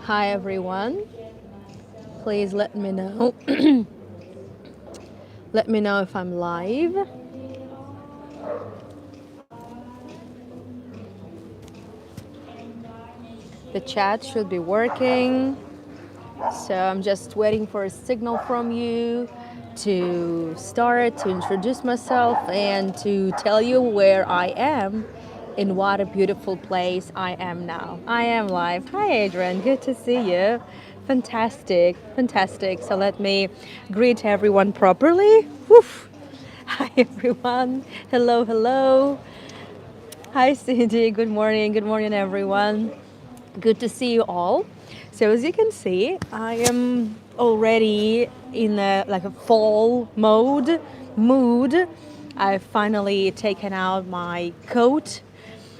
Hi everyone. Please let me know. Let me know if I'm live. The chat should be working. So I'm just waiting for a signal from you to start, to introduce myself, and to tell you where I am, in what a beautiful place I am now. I am live. Hi, Adrian. Good to see you. Fantastic, fantastic. So let me greet everyone properly. Woof. Hi, everyone. Hello, hello. Hi, Cindy. Good morning, everyone. Good to see you all. So as you can see, I am already in a fall mood. I've finally taken out my coat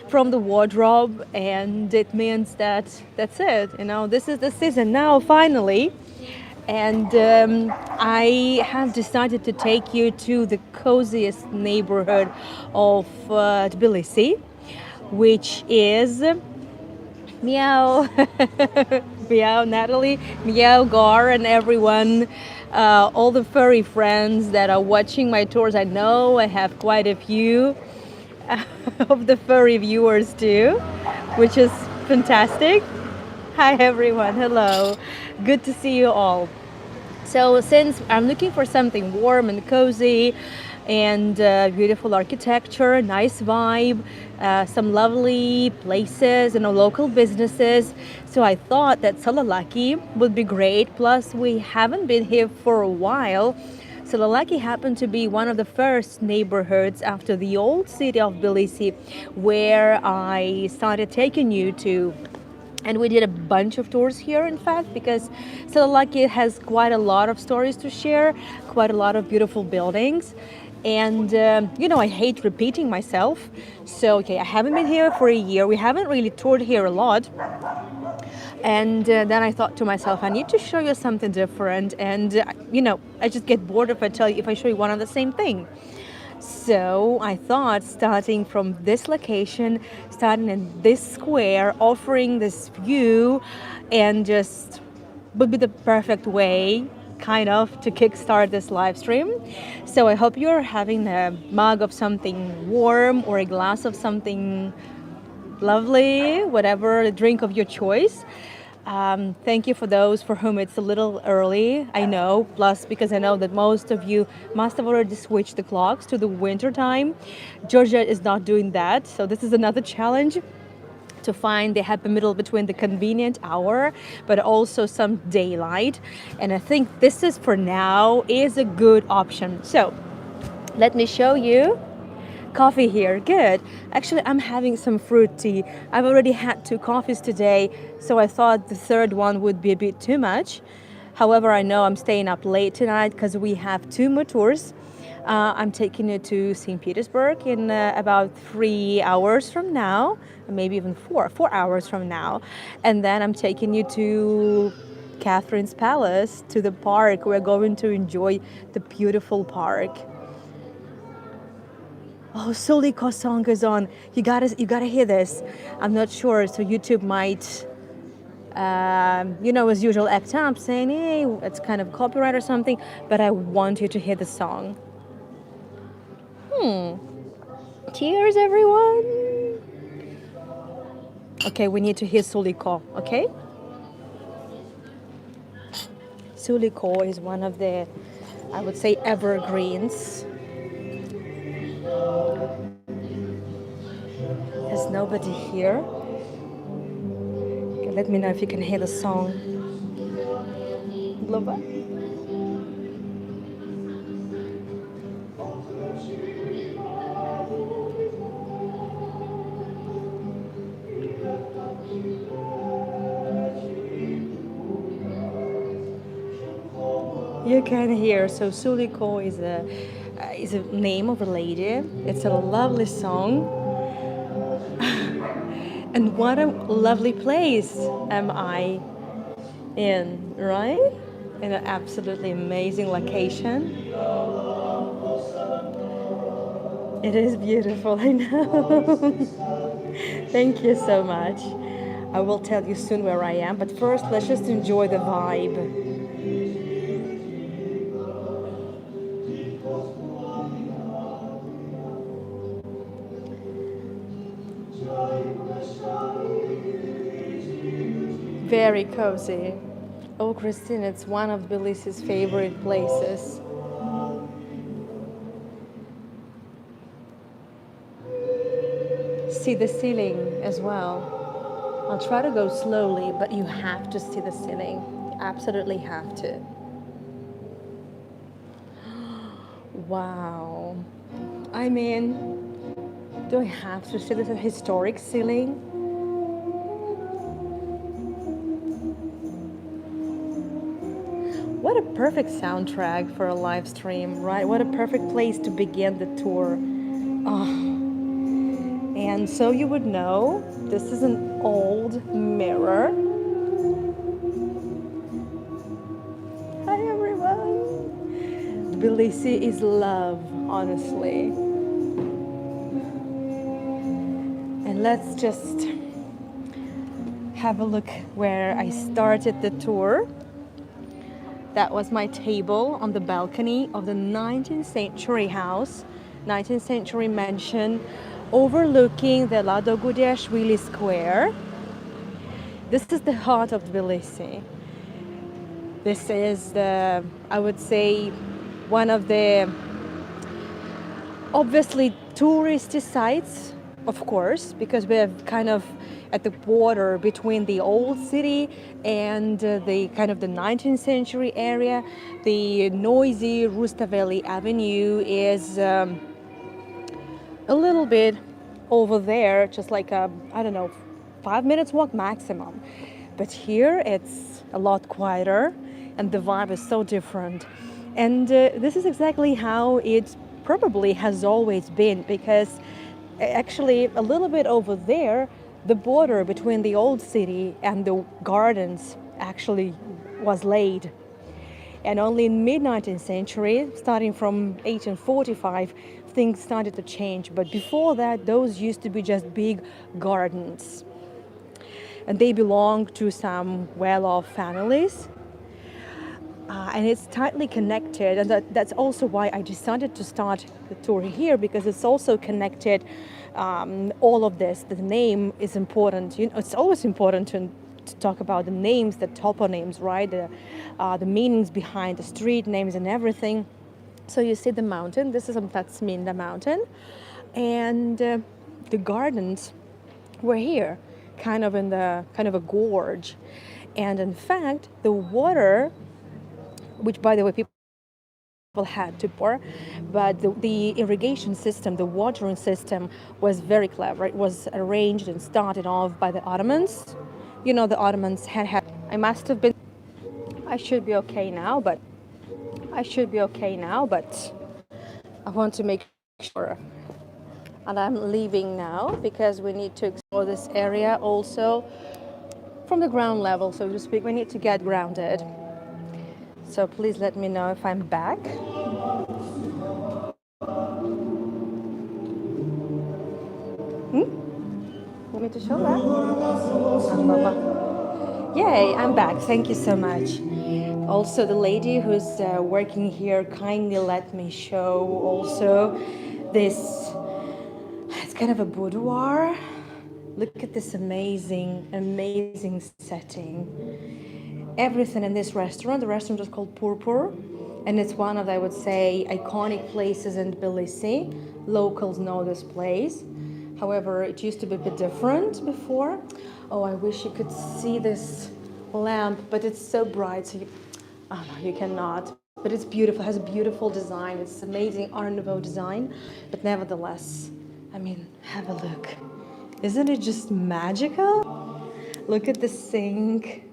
from the wardrobe, and it means that that's it. This is the season now, finally. And I have decided to take you to the coziest neighborhood of Tbilisi, which is Meow, Meow, Natalie, Meow, Gar, and everyone, all the furry friends that are watching my tours. I know I have quite a few of the furry viewers too, which is fantastic. Hi, everyone. Hello. Good to see you all. So since I'm looking for something warm and cozy and beautiful architecture, nice vibe, some lovely places and local businesses, so I thought that Sololaki would be great. Plus, we haven't been here for a while. Sololaki happened to be one of the first neighborhoods after the old city of Tbilisi, where I started taking you to, and we did a bunch of tours here, in fact, because Sololaki has quite a lot of stories to share, quite a lot of beautiful buildings. And, I hate repeating myself. So, okay, I haven't been here for a year. We haven't really toured here a lot. And then I thought to myself, I need to show you something different. And, I just get bored if I show you one of the same thing. So I thought starting from this location, starting in this square, offering this view, and just would be the perfect way kind of to kickstart this live stream. So I hope you're having a mug of something warm or a glass of something lovely, whatever drink of your choice. Thank you for those for whom it's a little early, I know, plus because I know that most of you must have already switched the clocks to the winter time. Georgia is not doing that, so this is another challenge to find the happy middle between the convenient hour but also some daylight. And I think this is, for now, is a good option. So let me show you. Coffee here, good. Actually, I'm having some fruit tea. I've already had 2 coffees today, so I thought the third one would be a bit too much. However, I know I'm staying up late tonight because we have 2 more tours. I'm taking you to St. Petersburg in about 3 hours from now, maybe even 4 hours from now. And then I'm taking you to Catherine's Palace, to the park. We're going to enjoy the beautiful park. Oh, Soliko song is on. You gotta hear this. I'm not sure, so YouTube might, as usual, act up, saying, hey, it's kind of copyright or something. But I want you to hear the song. Cheers, everyone. Okay, we need to hear Soliko. Okay. Soliko is one of the, I would say, evergreens. There's nobody here. Okay, let me know if you can hear the song. Global. You can hear. So Suliko is a name of a lady. It's a lovely song. And what a lovely place am I in, right? In an absolutely amazing location. It is beautiful, I know. Thank you so much. I will tell you soon where I am, but first let's just enjoy the vibe. Very cozy. Oh, Christine, it's one of Tbilisi's favorite places. See the ceiling as well. I'll try to go slowly, but you have to see the ceiling. You absolutely have to. Wow. I mean, do I have to see this historic ceiling? What a perfect soundtrack for a live stream, right? What a perfect place to begin the tour. Oh. And so you would know, this is an old mirror. Hi everyone. Tbilisi is love, honestly. And let's just have a look where I started the tour. That was my table on the balcony of the 19th century house, 19th century mansion, overlooking the Ladogudeshvili Square. This is the heart of Tbilisi. This is the, I would say, one of the obviously touristy sites, of course, because we're kind of at the border between the old city and the kind of the 19th century area. The noisy Rustaveli Avenue is a little bit over there, just like a, I don't know, 5 minutes walk maximum. But here it's a lot quieter and the vibe is so different. And this is exactly how it probably has always been, because actually a little bit over there, the border between the old city and the gardens actually was laid. And only in mid-19th century, starting from 1845, things started to change. But before that, those used to be just big gardens. And they belonged to some well-off families. And it's tightly connected, and that's also why I decided to start the tour here, because it's also connected. All of this, the name is important. You know, it's always important to talk about the names, the toponyms, right? The meanings behind the street names and everything. So you see the mountain. This is Tatsminda mountain, and the gardens were here, kind of in the kind of a gorge, and in fact, the water, which by the way people had to pour, but the irrigation system, the watering system was very clever. It was arranged and started off by the Ottomans. You know, the Ottomans had I must have been, I should be okay now, but I want to make sure. And I'm leaving now because we need to explore this area also from the ground level, so to speak. We need to get grounded. So please let me know if I'm back. Want me to show that? Yay, I'm back. Thank you so much. Also, the lady who's working here kindly let me show also this. It's kind of a boudoir. Look at this amazing setting. Everything in this restaurant. The restaurant is called Purpur, and it's one of, I would say, iconic places in Tbilisi. Locals know this place. However, it used to be a bit different before. Oh, I wish you could see this lamp, but it's so bright, so oh no, you cannot. But it's beautiful. It has a beautiful design. It's amazing Art Nouveau design. But nevertheless, I mean, have a look. Isn't it just magical? Look at the sink.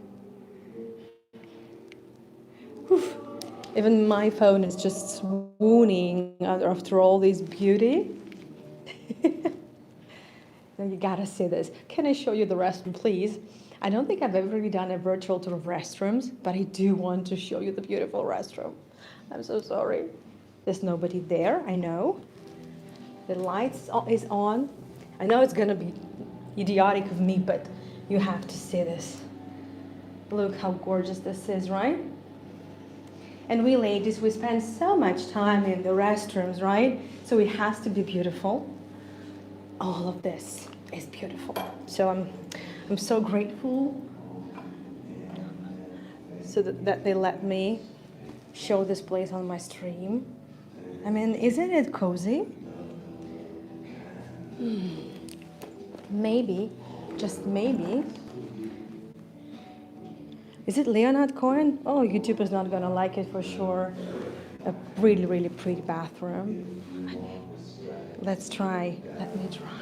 Whew. Even my phone is just swooning after all this beauty. Now you gotta see this. Can I show you the restroom, please? I don't think I've ever really done a virtual tour of restrooms, but I do want to show you the beautiful restroom. I'm so sorry. There's nobody there, I know. The lights is on. I know it's gonna be idiotic of me, but You have to see this. Look how gorgeous this is, right? And we ladies, we spend so much time in the restrooms, right? So it has to be beautiful. All of this is beautiful. So I'm so grateful so that they let me show this place on my stream. I mean, isn't it cozy? Maybe, just maybe. Is it Leonard Cohen? Oh, YouTube is not gonna like it for sure. A really, really pretty bathroom. Let's try. Let me try.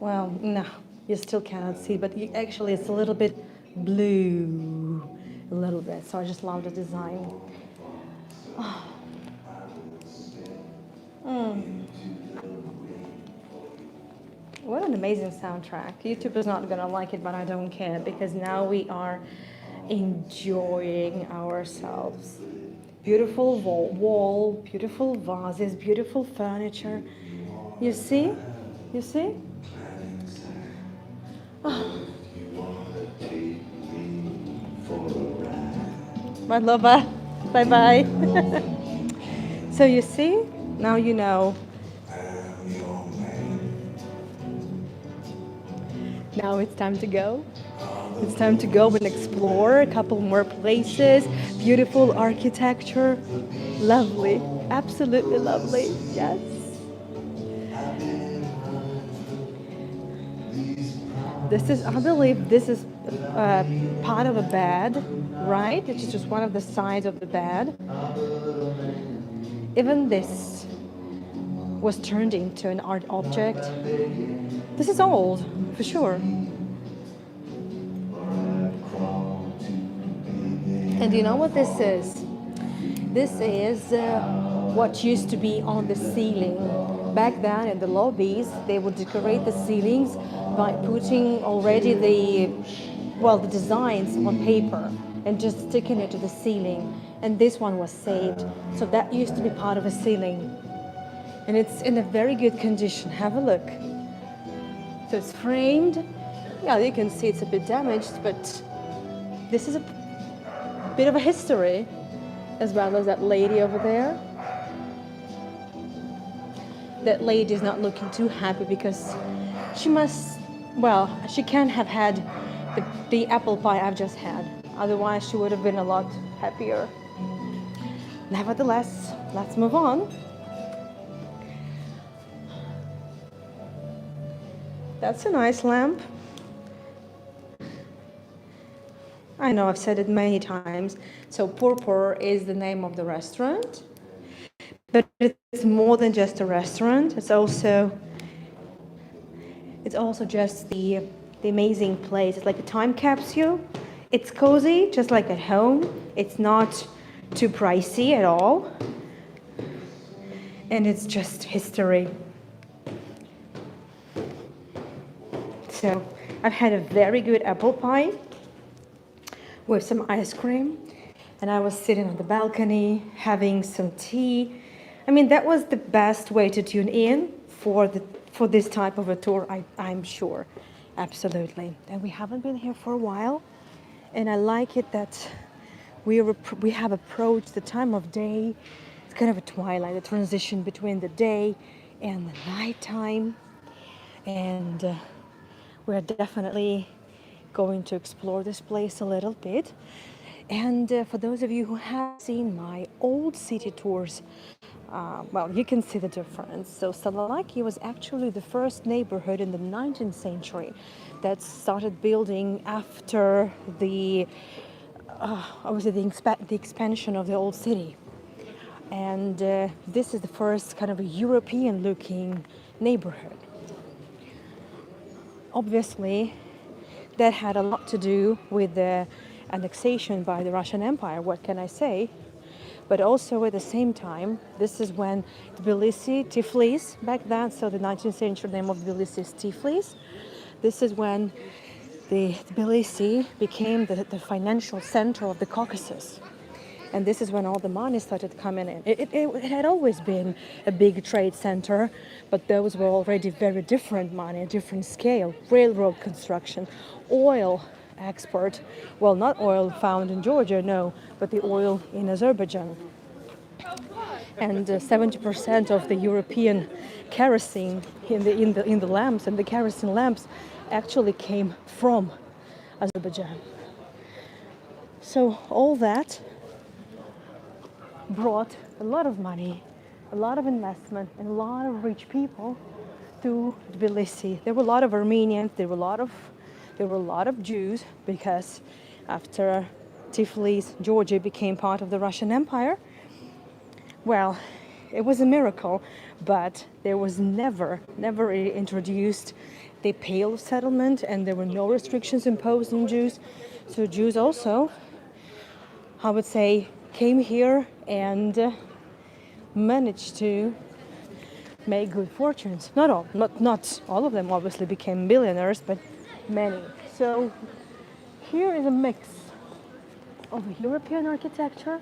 Well, no, you still cannot see, but actually it's a little bit blue, a little bit. So I just love the design. Oh. What an amazing soundtrack. YouTube is not gonna like it, but I don't care because now we are enjoying ourselves. Beautiful wall, beautiful vases, beautiful furniture. You see? You see? Oh. My lover, bye-bye. So you see? Now you know. Now it's time to go. It's time to go and explore a couple more places. Beautiful architecture. Lovely. Absolutely lovely. Yes. This is, I believe this is part of a bed, right? It's just one of the sides of the bed. Even this was turned into an art object. This is old, for sure. And you know what this is? This is what used to be on the ceiling. Back then in the lobbies, they would decorate the ceilings by putting already the designs on paper and just sticking it to the ceiling. And this one was saved. So that used to be part of a ceiling. And it's in a very good condition. Have a look. So it's framed. Yeah, you can see it's a bit damaged, but this is a bit of a history, as well as that lady over there. That lady is not looking too happy because she can't have had the apple pie I've just had. Otherwise, she would have been a lot happier. Nevertheless, let's move on. That's a nice lamp. I know I've said it many times. So Purpur is the name of the restaurant, but it's more than just a restaurant. It's also just the amazing place. It's like a time capsule. It's cozy, just like at home. It's not too pricey at all. And it's just history. So I've had a very good apple pie with some ice cream, and I was sitting on the balcony having some tea. I mean, that was the best way to tune in for this type of a tour, I'm sure. Absolutely. And we haven't been here for a while, and I like it that we have approached the time of day. It's kind of a twilight, a transition between the day and the nighttime, and we're definitely going to explore this place a little bit. And for those of you who have seen my old city tours, you can see the difference. So Sololaki was actually the first neighborhood in the 19th century that started building after the expansion of the old city. And this is the first kind of a European-looking neighborhood. Obviously, that had a lot to do with the annexation by the Russian Empire, what can I say? But also at the same time, this is when Tbilisi, back then, so the 19th century name of Tbilisi is Tiflis. This is when the Tbilisi became the financial center of the Caucasus. And this is when all the money started coming in. It had always been a big trade center, but those were already very different money, different scale. Railroad construction, oil export. Well, not oil found in Georgia, no, but the oil in Azerbaijan. And 70% of the European kerosene in the lamps and the kerosene lamps actually came from Azerbaijan. So all that brought a lot of money, a lot of investment, and a lot of rich people to Tbilisi. There were a lot of Armenians. There were a lot of Jews, because after Tiflis, Georgia became part of the Russian Empire. Well, it was a miracle, but there was never introduced the Pale settlement, and there were no restrictions imposed on Jews. So Jews also, I would say, came here and managed to make good fortunes. Not all of them obviously became billionaires, but many. So here is a mix of European architecture,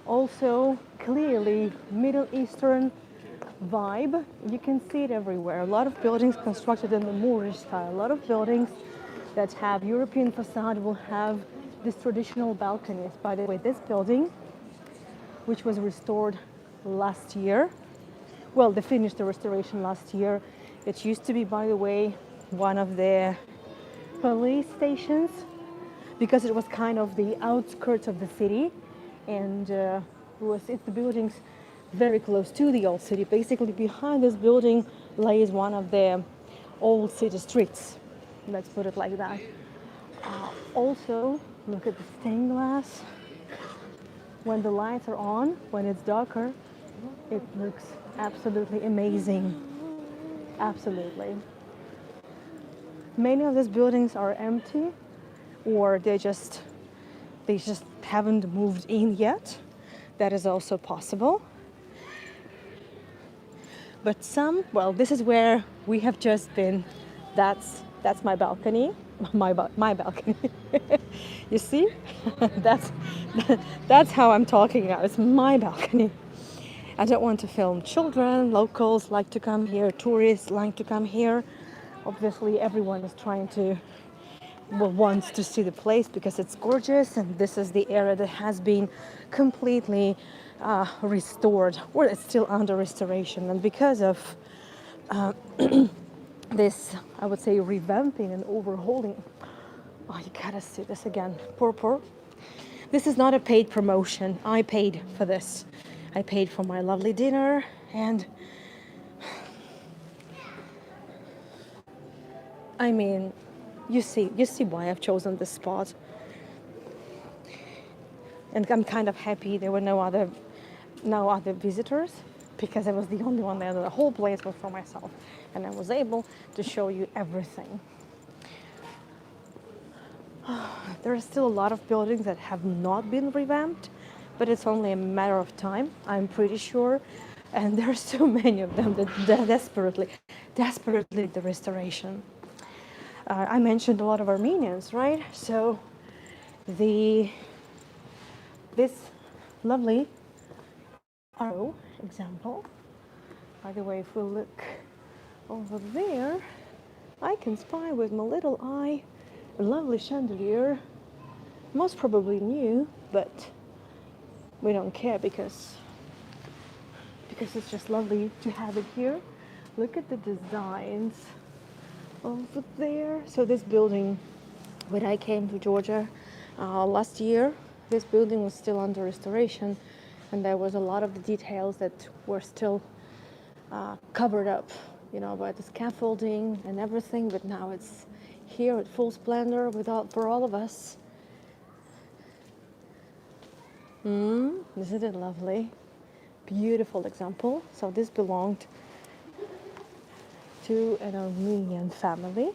also clearly Middle Eastern vibe. You can see it everywhere. A lot of buildings constructed in the Moorish style. A lot of buildings that have European facade will have these traditional balconies. By the way, this building, which was restored last year, well, they finished the restoration last year. It used to be, by the way, one of the police stations, because it was kind of the outskirts of the city, and it's the buildings very close to the old city. Basically, behind this building lays one of the old city streets. Let's put it like that. Also, look at the stained glass. When the lights are on, when it's darker, it looks absolutely amazing. Absolutely. Many of these buildings are empty, or they just haven't moved in yet. That is also possible. But some, well, this is where we have just been. That's my balcony, my balcony. You see, that's how I'm talking now. It's my balcony. I don't want to film children. Locals like to come here. Tourists like to come here. Obviously, everyone is trying to, well, wants to see the place because it's gorgeous, and this is the area that has been completely restored, or it's still under restoration. And because of this, I would say, revamping and overhauling. Oh, you gotta see this again. Poor. This is not a paid promotion. I paid for this. I paid for my lovely dinner, and I mean, you see why I've chosen this spot. And I'm kind of happy there were no other visitors, because I was the only one there. The whole place was for myself, and I was able to show you everything. There are still a lot of buildings that have not been revamped, but it's only a matter of time, I'm pretty sure. And there are so many of them that desperately need the restoration. I mentioned a lot of Armenians, right? So this lovely arrow example. By the way, if we look over there, I can spy with my little eye a lovely chandelier, most probably new, but we don't care because it's just lovely to have it here. Look at the designs over there. So this building, when I came to Georgia last year, this building was still under restoration, and there was a lot of the details that were still covered up, by the scaffolding and everything. But now it's here at full splendor for all of us. Isn't it lovely? Beautiful example. So this belonged to an Armenian family,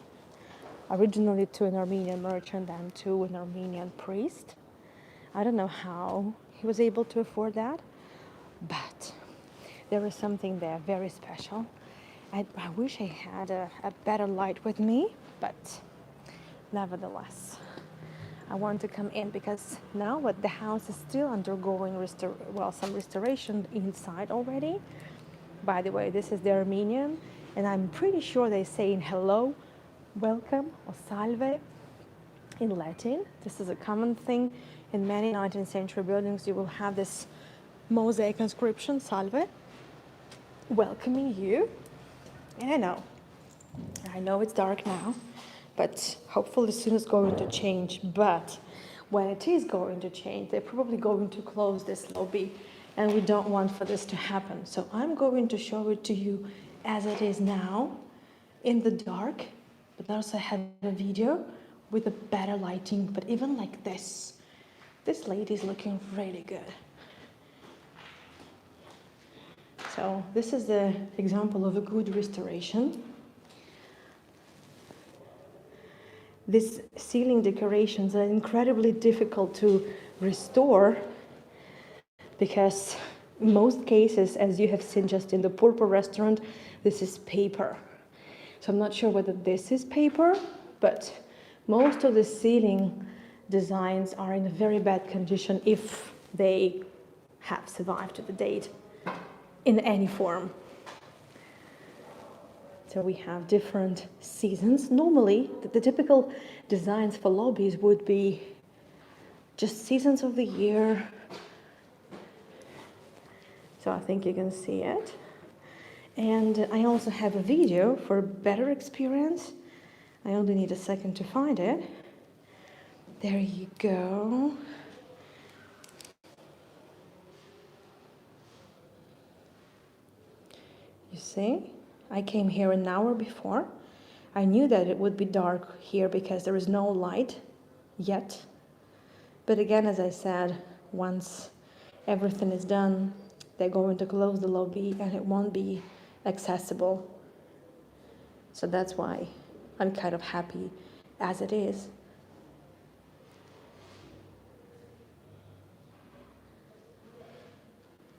originally to an Armenian merchant and to an Armenian priest. I don't know how he was able to afford that, but there is something there very special. I wish I had a better light with me, but nevertheless, I want to come in because now what the house is still undergoing some restoration inside already. By the way, this is the Armenian, and I'm pretty sure they're saying hello, welcome, or salve in Latin. This is a common thing in many 19th century buildings. You will have this mosaic inscription, salve, welcoming you. And I know it's dark now, but hopefully soon it's going to change. But when it is going to change, they're probably going to close this lobby, and we don't want for this to happen. So I'm going to show it to you as it is now, in the dark, but also have a video with a better lighting. But even like this lady is looking really good. So this is the example of a good restoration. These ceiling decorations are incredibly difficult to restore because in most cases, as you have seen just in the Purple restaurant, this is paper. So I'm not sure whether this is paper, but most of the ceiling designs are in a very bad condition if they have survived to the date in any form. So we have different seasons. Normally, the typical designs for lobbies would be just seasons of the year. So I think you can see it. And I also have a video for a better experience. I only need a second to find it. There you go. You see? I came here an hour before. I knew that it would be dark here because there is no light yet. But again, as I said, once everything is done, they're going to close the lobby and it won't be accessible. So that's why I'm kind of happy as it is.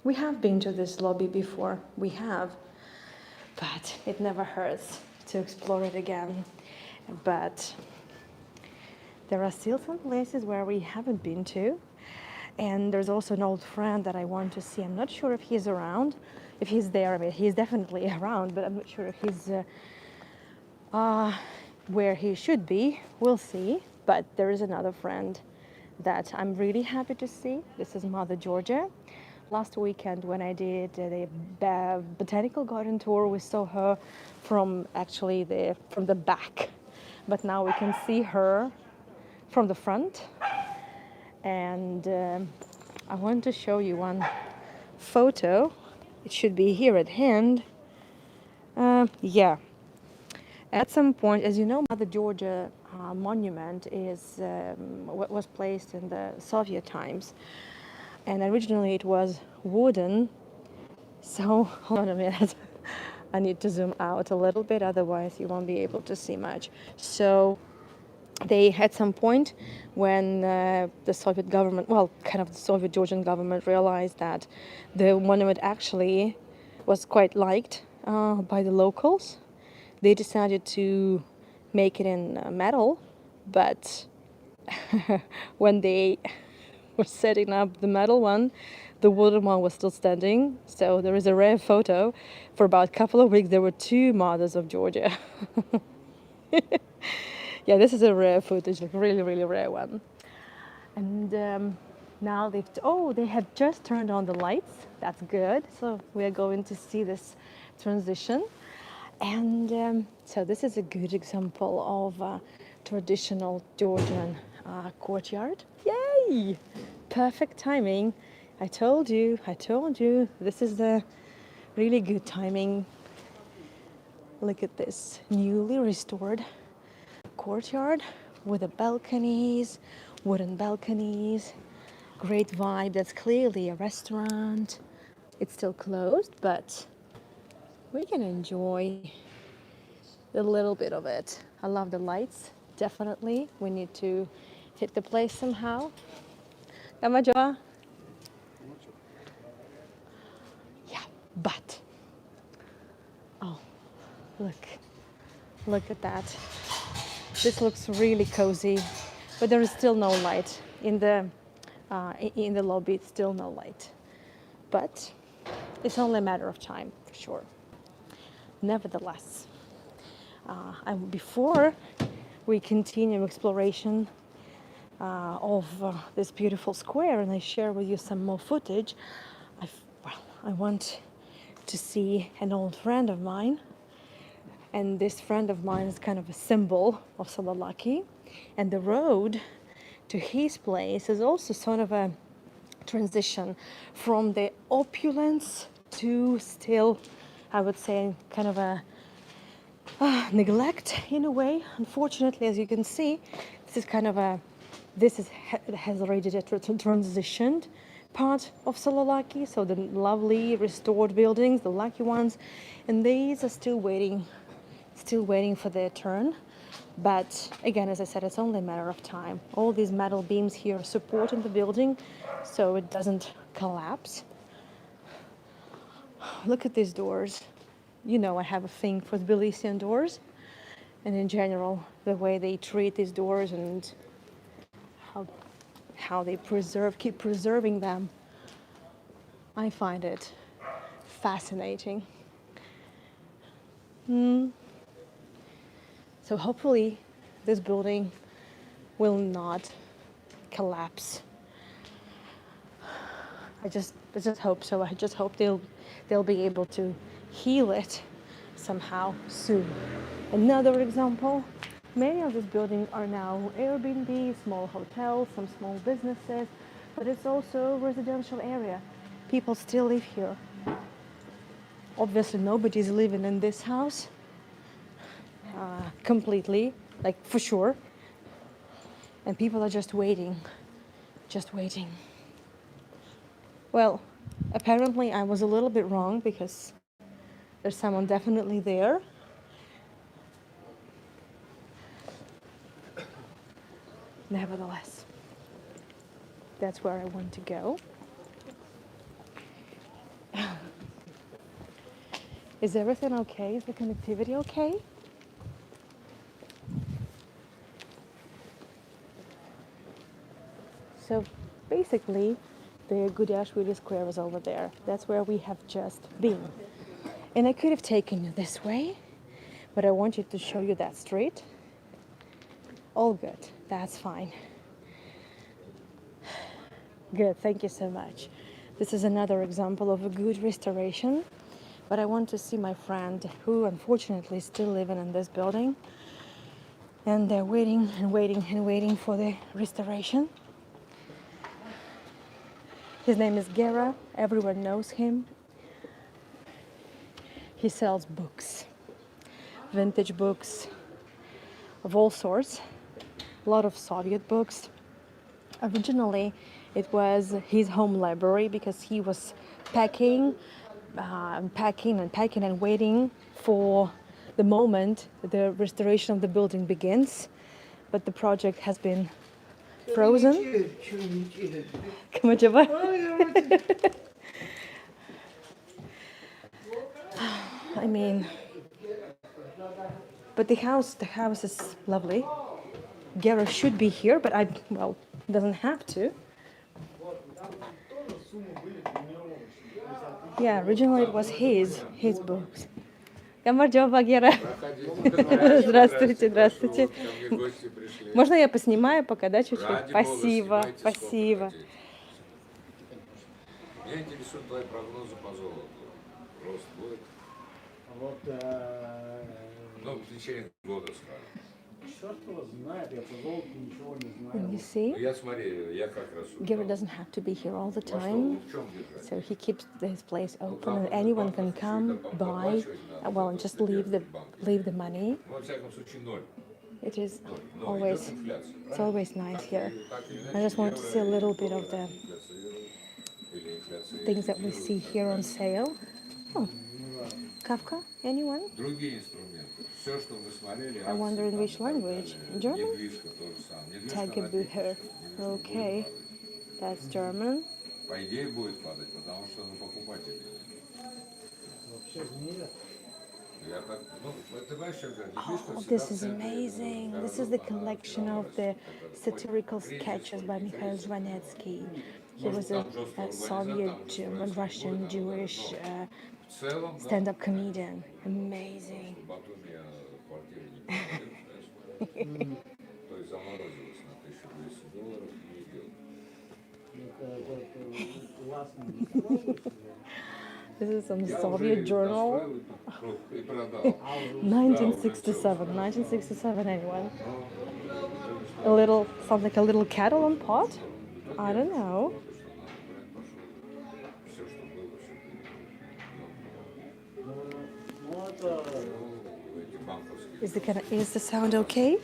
We have been to this lobby before, we have. But it never hurts to explore it again. But there are still some places where we haven't been to. And there's also an old friend that I want to see. I'm not sure if he's around. If he's there, I mean, he's definitely around, but I'm not sure if he's where he should be. We'll see. But there is another friend that I'm really happy to see. This is Mother Georgia. Last weekend when I did the botanical garden tour, we saw her from the back, but now we can see her from the front. And I want to show you one photo. It should be here at hand. Yeah. At some point, as you know, Mother Georgia monument was placed in the Soviet times. And originally it was wooden. So, hold on a minute. I need to zoom out a little bit, otherwise you won't be able to see much. So, they had some point when the Soviet government, kind of the Soviet Georgian government realized that the monument actually was quite liked by the locals. They decided to make it in metal, but when they were setting up the metal one, the wooden one was still standing. So there is a rare photo. For about a couple of weeks, there were two mothers of Georgia. Yeah, this is a rare footage, like really, really rare one. And now they have just turned on the lights. That's good. So we are going to see this transition. And so this is a good example of a traditional Georgian courtyard. Yay! Perfect timing. I told you. This is the really good timing. Look at this newly restored courtyard with the balconies, wooden balconies. Great vibe. That's clearly a restaurant. It's still closed, but we can enjoy a little bit of it. I love the lights. Definitely. We need to hit the place somehow. Yeah, but look at that. This looks really cozy. but there is still no light in the lobby. It's still no light, but it's only a matter of time for sure. Nevertheless, and before we continue exploration of this beautiful square, and I share with you some more footage, I want to see an old friend of mine, and this friend of mine is kind of a symbol of Sololaki, and the road to his place is also sort of a transition from the opulence to still, I would say, kind of a neglect in a way. Unfortunately, as you can see, this is kind of a has already transitioned part of Sololaki. So the lovely restored buildings, the lucky ones, and these are still waiting for their turn. But again, as I said, it's only a matter of time. All these metal beams here are supporting the building so it doesn't collapse. Look at these doors. You know I have a thing for Tbilisi doors, and in general, the way they treat these doors and how they keep preserving them. I find it fascinating. So hopefully this building will not collapse. I just hope so. I just hope they'll be able to heal it somehow soon. Another example, many of these buildings are now Airbnb, small hotels, some small businesses, but it's also a residential area. People still live here. Obviously nobody's living in this house completely, like for sure. And people are just waiting. Well, apparently I was a little bit wrong because there's someone definitely there. Nevertheless, that's where I want to go. Is everything okay? Is the connectivity okay? So basically, the Gudashvili Square is over there. That's where we have just been. And I could have taken you this way, but I wanted to show you that street. All good. That's fine. Good. Thank you so much. This is another example of a good restoration. But I want to see my friend who unfortunately is still living in this building. And they're waiting and waiting and waiting for the restoration. His name is Gera. Everyone knows him. He sells books, vintage books of all sorts, a lot of Soviet books. Originally, it was his home library because he was packing and waiting for the moment the restoration of the building begins. But the project has been frozen. Come on, Java. I mean, but the house is lovely. Gera should be here, but doesn't have to. Yeah, originally it was his books. Камарджоба, Гера. Здравствуйте, здравствуйте. Можно я поснимаю пока, да, чуть-чуть? Спасибо, спасибо. Меня интересуют твои прогнозы по золоту. Рост будет? Вот, Ну, в течение года, скажем. черт его знает, я по золоту ничего не And знаю. you see, Ну, я смотри, я как раз... Gera doesn't have to be here all the Во что, time, в чем держать? so he keeps his place open, and anyone can come, buy, and just leave the money. Ну, во всяком случае, ноль. It is Но идет always, инфляция. it's always nice here. Так или I иначе, just want to see a little bit of the или инфляция things that we see here on sale. Oh, Kafka, anyone? другие инструменты. Все, что вы смотрели, I wonder in which language. German? недвижка тоже самое. Недвижка Tagebucher. Okay, that's German. по идее будет падать, потому что на покупателей нет. Вообще в мире Я так, ну, ты знаешь, что Oh, this is amazing. This is the collection of the satirical sketches by Mikhail Zvanetsky. He was a Soviet, Russian, Jewish в целом, да, stand-up comedian. Amazing. в Батуми я квартиру не продаю, знаешь. То есть заморозилось на $1200 не идет. This is some Я Soviet уже journal. достроил и продал. 1967. 1967, anyone? A little, sounds like a little kettle and pot? I don't know. Все, что было, все Ну, это эти банковские. Is the sound okay?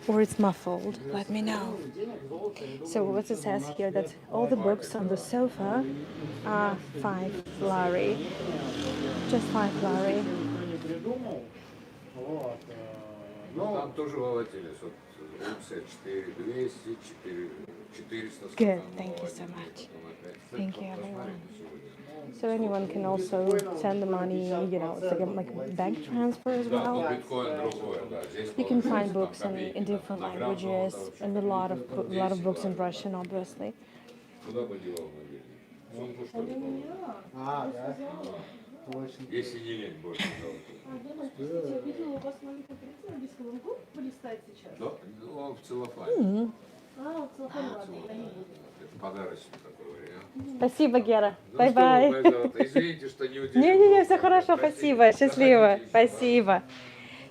Or it's muffled? Let me know. денег, золото, я думаю, So what it says here that all the books on the sofa are 5 lari. Just 5 lari. никто не придумал. Вот. Ну, там тоже волатились. Вот унция 4200, 400. Good, thank you so much. Thank you, everyone. So anyone can also send the money, you know, it's like bank transfer as Да, well. ну биткоин другое, да. Здесь You can получается find там books копейки in different на грамм languages золота and a lot of books in 10 Russian, obviously. Куда бы девал мобильник? Сумку, что ли, положил? А, да? Точно. Если не лень больше золота. Я видела, у вас маленькая картина английского. Могу полистать сейчас? Да, ну, он в целлофане. А, целлофан, ладно, я не буду. Это подарочный такой вариант. Спасибо, Гера. Ну Бай-бай. что, пожалуйста, извините, что не уделил. Не-не-не, все хорошо, Простите. спасибо, счастливо, Заходите еще. спасибо.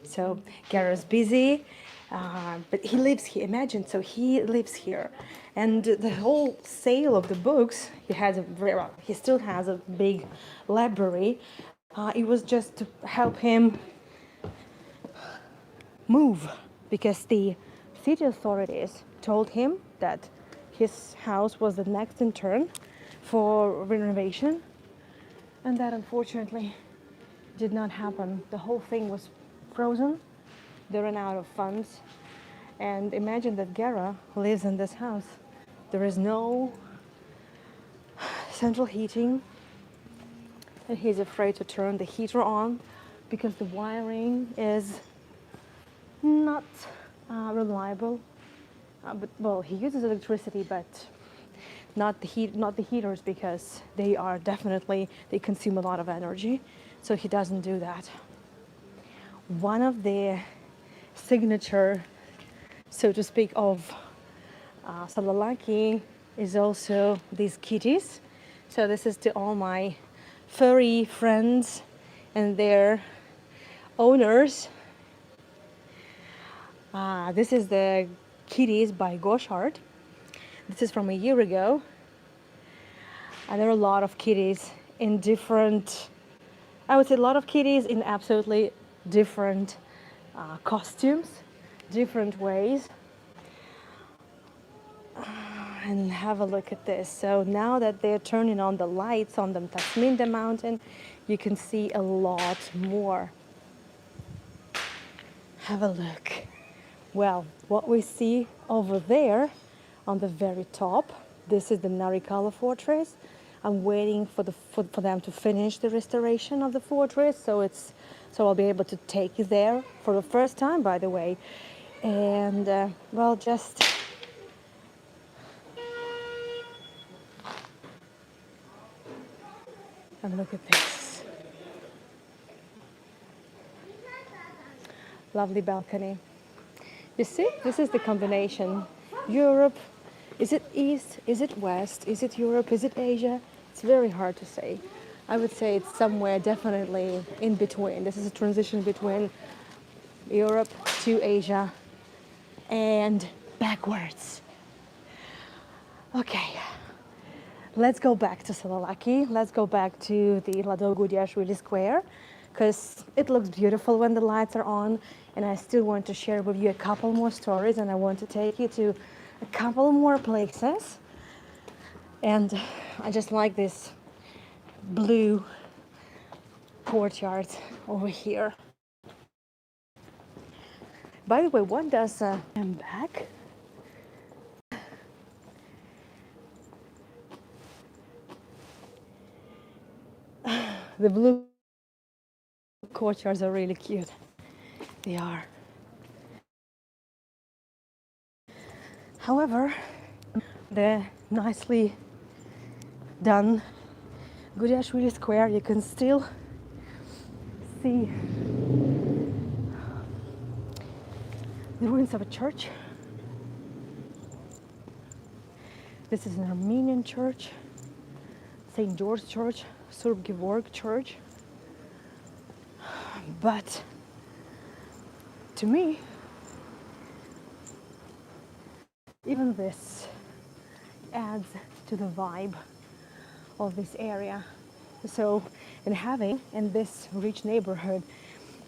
So Gara's busy, but he lives here. Imagine, so he lives here, and the whole sale of the books. He still has a big library. It was just to help him move, because the city authorities told him that his house was the next in turn for renovation, and that unfortunately did not happen. The whole thing was frozen. They ran out of funds. And imagine that Gera lives in this house. There is no central heating, and he's afraid to turn the heater on because the wiring is not reliable. But well, he uses electricity, but not the heaters, because they consume a lot of energy. So he doesn't do that. One of the signature, so to speak, of Sololaki is also these kitties. So this is to all my furry friends and their owners. This is the kitties by Goshart. This is from a year ago. And there are a lot of kitties in different, I would say a lot of kitties in absolutely different costumes, different ways. And have a look at this. So now that they're turning on the lights on the Tasminda mountain, you can see a lot more. Have a look. Well, what we see over there on the very top, this is the Narikala fortress. I'm waiting for them to finish the restoration of the fortress, so I'll be able to take you there for the first time, by the way. And well, just and look at this lovely balcony. You see, this is the combination. Europe, is it East, is it West, is it Europe, is it Asia? It's very hard to say. I would say it's somewhere definitely in between. This is a transition between Europe to Asia and backwards. Okay, let's go back to Sololaki. Let's go back to the Ladogudiashvili Square, because it looks beautiful when the lights are on, and I still want to share with you a couple more stories, and I want to take you to a couple more places. And I just like this blue courtyard over here. By the way, what does I'm back? The blue courtyards are really cute. They are. However, the nicely done Guryashvili Square, you can still see the ruins of a church. This is an Armenian church, St. George Church, Surb Gevorg Church. But to me, even this adds to the vibe of this area. So, and having in this rich neighborhood,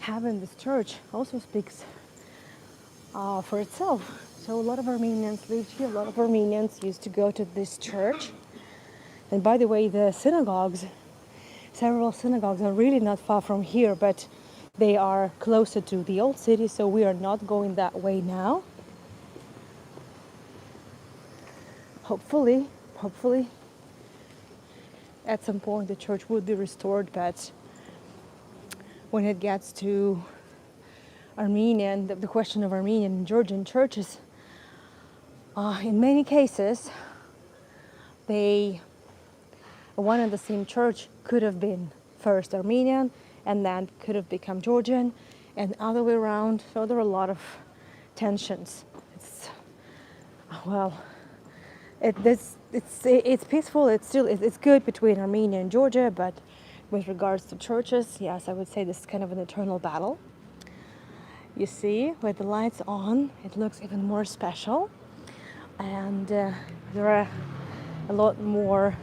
having this church also speaks for itself. So a lot of Armenians lived here. A lot of Armenians used to go to this church. And by the way, the synagogues, several synagogues are really not far from here, but they are closer to the old city, so we are not going that way now. Hopefully, at some point the church would be restored, but when it gets to Armenian, the question of Armenian and Georgian churches, in many cases, one and the same church could have been first Armenian and then could have become Georgian and other way around. So there are a lot of tensions. It's peaceful. It's good between Armenia and Georgia, but with regards to churches, yes, I would say this is kind of an eternal battle. You see, with the lights on, it looks even more special, and there are a lot more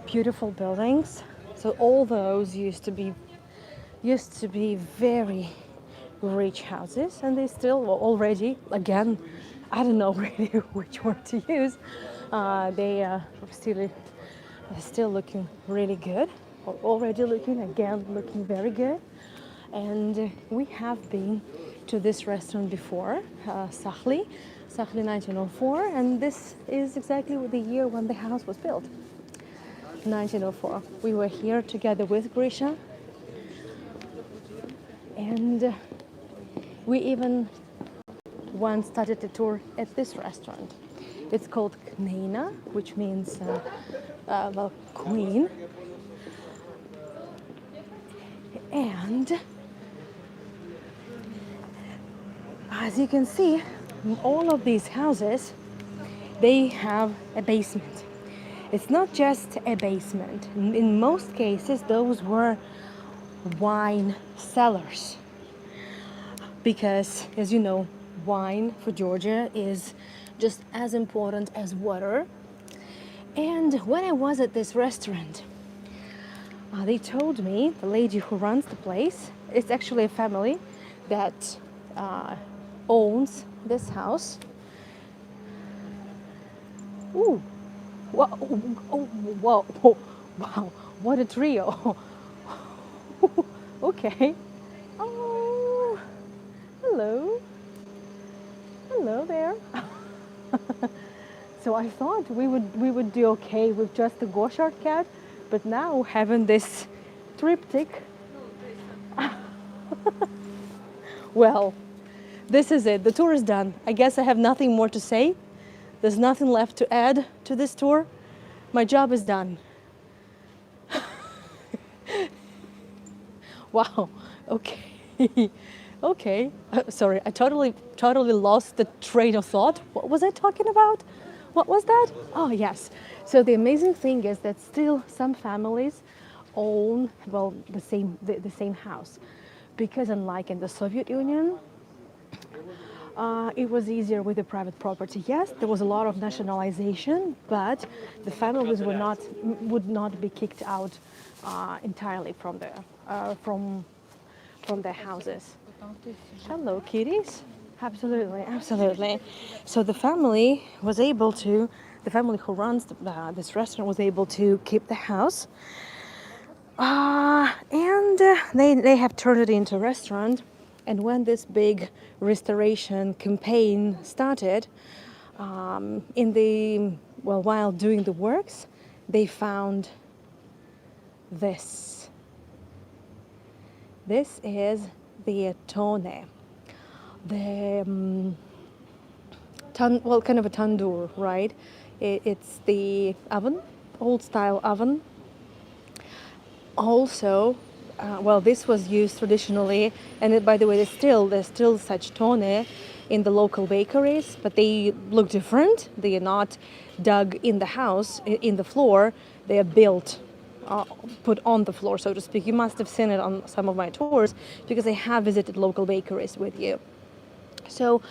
beautiful buildings. So all those used to be very rich houses, and they still already, again, I don't know really which word to use. They are still looking really good, or already looking very good. And we have been to this restaurant before, Sahli 1904, and this is exactly the year when the house was built, 1904. We were here together with Grisha, and we even once started a tour at this restaurant. It's called Kneina, which means queen. And as you can see, all of these houses, they have a basement. It's not just a basement. In most cases, those were wine cellars. Because, as you know, wine for Georgia is just as important as water. And when I was at this restaurant, they told me, the lady who runs the place, it's actually a family that owns this house. Ooh, whoa, oh, whoa, wow, what a trio. Okay. Oh, hello. Hello there. So I thought we would do okay with just the Goshart cat, but now having this triptych. Well, this is it. The tour is done. I guess I have nothing more to say. There's nothing left to add to this tour. My job is done. Wow. Okay. Okay. Sorry, I totally lost the train of thought. What was I talking about? What was that? Oh, yes. So the amazing thing is that still some families own, well, the same house, because unlike in the Soviet Union, it was easier with the private property. Yes, there was a lot of nationalization, but the families would not be kicked out entirely from their houses. Hello, kitties. Absolutely, absolutely. So the family who runs this restaurant was able to keep the house, and they have turned it into a restaurant. And when this big restoration campaign started, while doing the works, they found this This is the tone, the well, kind of a tandoor, right? It's the oven, old style oven. Also, well, this was used traditionally, and by the way, there's still such tone in the local bakeries, but they look different. They are not dug in the house, in the floor. They are built, put on the floor, so to speak. You must have seen it on some of my tours because I have visited local bakeries with you. So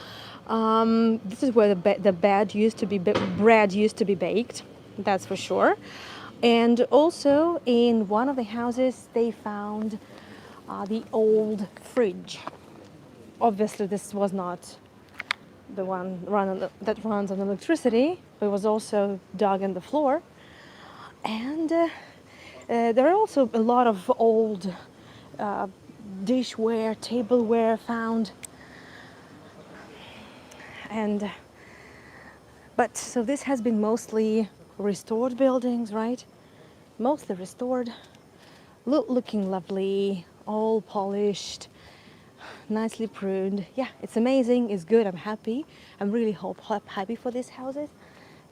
this is where the bread used to be baked, that's for sure. And also in one of the houses they found the old fridge. Obviously this was not the one that runs on electricity. It was also dug in the floor. And there are also a lot of old dishware, tableware found. And but so this has been mostly restored buildings, right? Mostly restored, looking lovely, all polished, nicely pruned. Yeah, it's amazing, it's good, I'm happy. I'm really happy for these houses,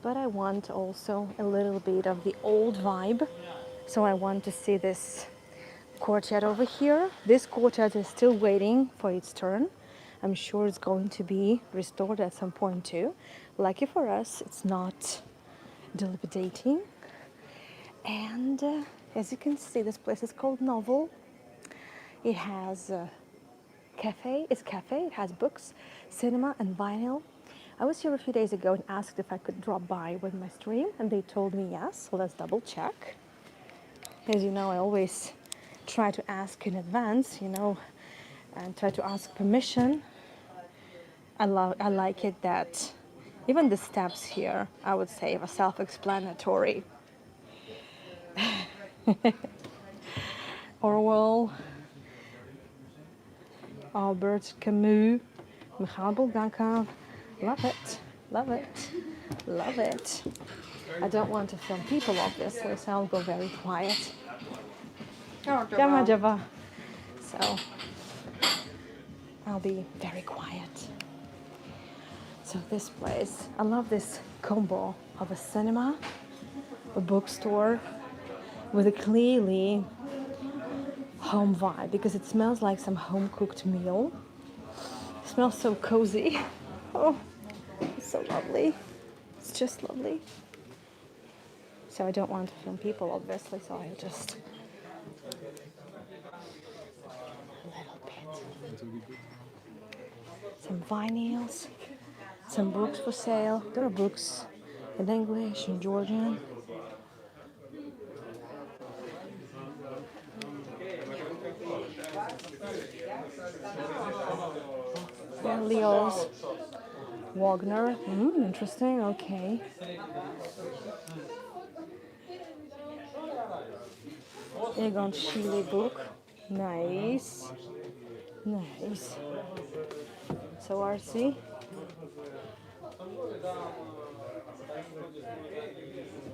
but I want also a little bit of the old vibe. So I want to see this courtyard over here. This courtyard is still waiting for its turn. I'm sure it's going to be restored at some point too. Lucky for us, it's not dilapidating. And as you can see, this place is called Novel. It has a cafe. It's cafe. It has books, cinema, and vinyl. I was here a few days ago and asked if I could drop by with my stream, and they told me yes. So let's double check. As you know, I always try to ask in advance, and try to ask permission. I like it that even the steps here, I would say, are self-explanatory. Orwell, Albert Camus, Mikhail Bulgakov. Love it, love it, love it. I don't want to film people, obviously, so I'll go very quiet. So I'll be very quiet. So this place, I love this combo of a cinema, a bookstore, with a clearly home vibe because it smells like some home-cooked meal. It smells so cozy. Oh, it's so lovely. It's just lovely. So I don't want to film people, obviously, so I just a little bit. Some vinyls, some books for sale. There are books in English and Georgian. Yeah, Leo's, Wagner. Interesting. Okay. Egon Schiele book. Nice. Nice. So artsy.